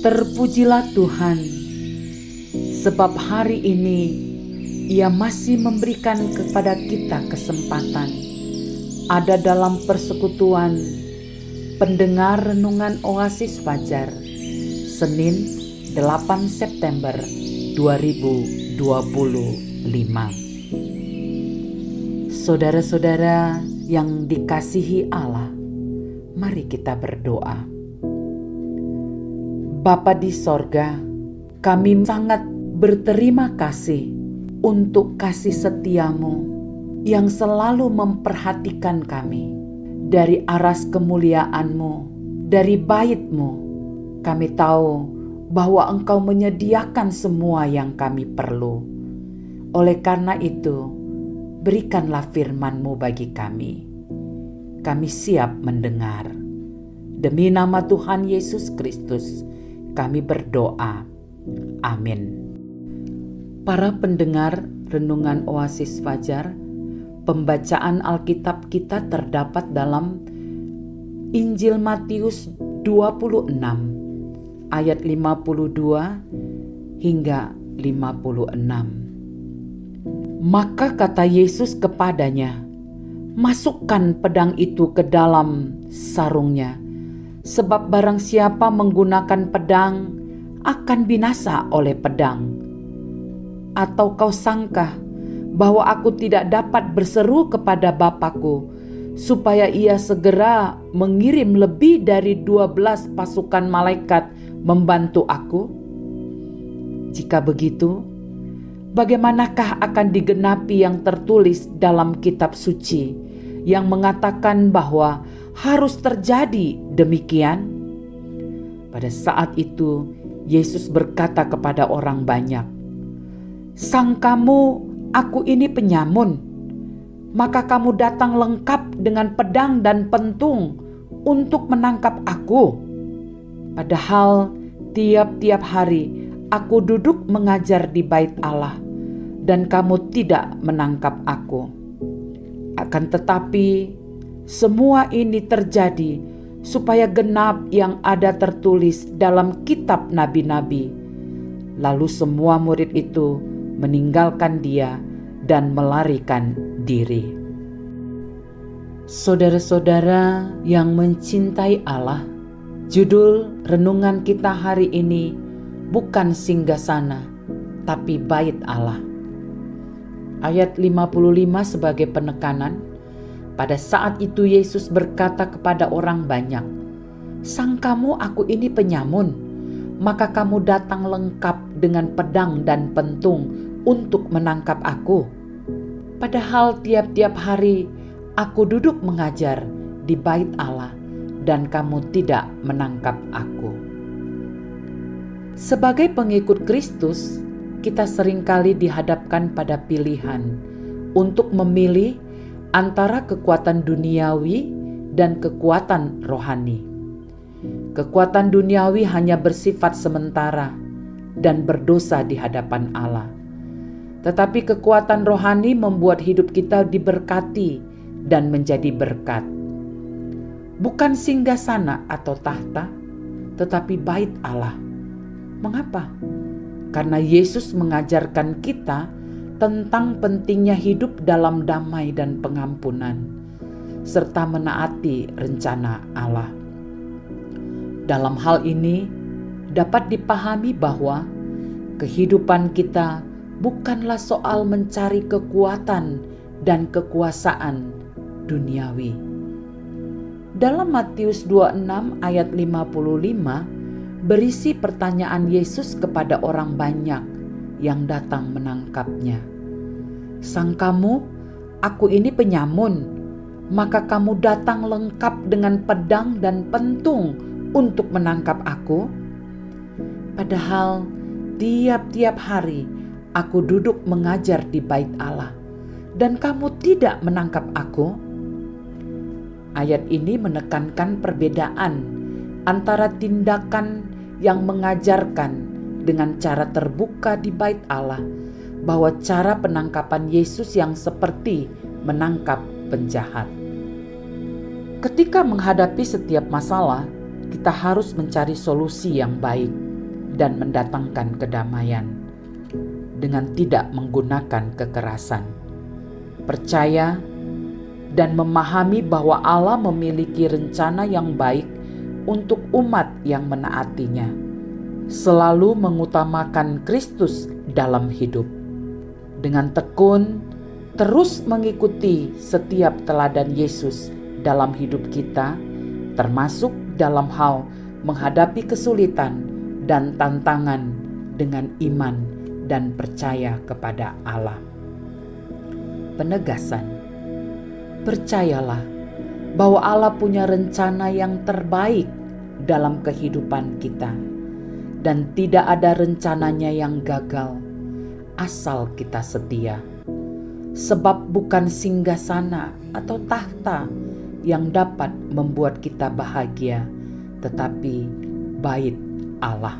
Terpujilah Tuhan, sebab hari ini Ia masih memberikan kepada kita kesempatan ada dalam persekutuan pendengar renungan Oasis Fajar, Senin 8 September 2025. Saudara-saudara yang dikasihi Allah, mari kita berdoa. Bapa di sorga, kami sangat berterima kasih untuk kasih setiamu yang selalu memperhatikan kami. Dari aras kemuliaanmu, dari bait-mu, kami tahu bahwa Engkau menyediakan semua yang kami perlu. Oleh karena itu, berikanlah firman-Mu bagi kami. Kami siap mendengar. Demi nama Tuhan Yesus Kristus, kami berdoa. Amin. Para pendengar renungan Oasis Fajar, pembacaan Alkitab kita terdapat dalam Injil Matius 26 ayat 52 hingga 56. Maka kata Yesus kepadanya, "Masukkan pedang itu ke dalam sarungnya, sebab barang siapa menggunakan pedang akan binasa oleh pedang. Atau kau sangka bahwa aku tidak dapat berseru kepada Bapakku supaya ia segera mengirim lebih dari 12 pasukan malaikat membantu aku? Jika begitu, bagaimanakah akan digenapi yang tertulis dalam kitab suci yang mengatakan bahwa harus terjadi demikian?" Pada saat itu Yesus berkata kepada orang banyak, "Sangkamu aku ini penyamun, maka kamu datang lengkap dengan pedang dan pentung untuk menangkap aku. Padahal tiap-tiap hari aku duduk mengajar di bait Allah, dan kamu tidak menangkap aku. Akan tetapi semua ini terjadi supaya genap yang ada tertulis dalam kitab nabi-nabi." Lalu semua murid itu meninggalkan dia dan melarikan diri. Saudara-saudara yang mencintai Allah, judul renungan kita hari ini bukan singgasana, tapi bait Allah. Ayat 55 sebagai penekanan. Pada saat itu Yesus berkata kepada orang banyak, "Sangkamu aku ini penyamun, maka kamu datang lengkap dengan pedang dan pentung untuk menangkap aku. Padahal tiap-tiap hari aku duduk mengajar di bait Allah, dan kamu tidak menangkap aku." Sebagai pengikut Kristus, kita seringkali dihadapkan pada pilihan untuk memilih antara kekuatan duniawi dan kekuatan rohani. Kekuatan duniawi hanya bersifat sementara dan berdosa di hadapan Allah. Tetapi kekuatan rohani membuat hidup kita diberkati dan menjadi berkat. Bukan singgasana atau tahta, tetapi bait Allah. Mengapa? Karena Yesus mengajarkan kita tentang pentingnya hidup dalam damai dan pengampunan, serta menaati rencana Allah. Dalam hal ini dapat dipahami bahwa kehidupan kita bukanlah soal mencari kekuatan dan kekuasaan duniawi. Dalam Matius 26 ayat 55 berisi pertanyaan Yesus kepada orang banyak yang datang menangkapnya. "Sangkamu aku ini penyamun, maka kamu datang lengkap dengan pedang dan pentung untuk menangkap aku? Padahal tiap-tiap hari aku duduk mengajar di bait Allah, dan kamu tidak menangkap aku?" Ayat ini menekankan perbedaan antara tindakan yang mengajarkan dengan cara terbuka di bait Allah, bahwa cara penangkapan Yesus yang seperti menangkap penjahat. Ketika menghadapi setiap masalah, kita harus mencari solusi yang baik. dan mendatangkan kedamaian dengan tidak menggunakan kekerasan. Percaya dan memahami bahwa Allah memiliki rencana yang baik untuk umat yang menaatinya, selalu mengutamakan Kristus dalam hidup. Dengan tekun, terus mengikuti setiap teladan Yesus dalam hidup kita, termasuk dalam hal menghadapi kesulitan dan tantangan dengan iman dan percaya kepada Allah. Penegasan: percayalah bahwa Allah punya rencana yang terbaik dalam kehidupan kita, dan tidak ada rencananya yang gagal asal kita setia. Sebab bukan singgasana atau tahta yang dapat membuat kita bahagia, tetapi bait Allah.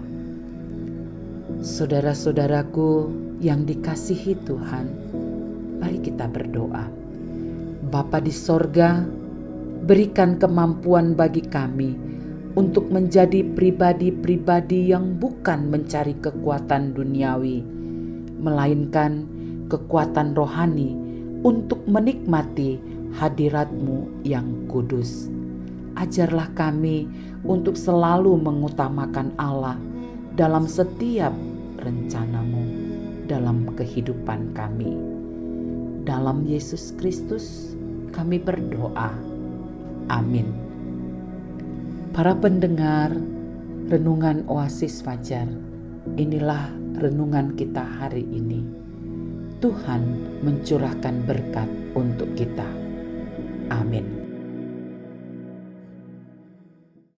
Saudara-saudaraku yang dikasihi Tuhan, mari kita berdoa. Bapa di sorga, berikan kemampuan bagi kami untuk menjadi pribadi-pribadi yang bukan mencari kekuatan duniawi, melainkan kekuatan rohani untuk menikmati hadirat-Mu yang kudus. Ajarlah kami untuk selalu mengutamakan Allah dalam setiap rencana-Mu dalam kehidupan kami. Dalam Yesus Kristus kami berdoa. Amin. Para pendengar Renungan Oasis Fajar, inilah renungan kita hari ini. Tuhan mencurahkan berkat untuk kita. Amin.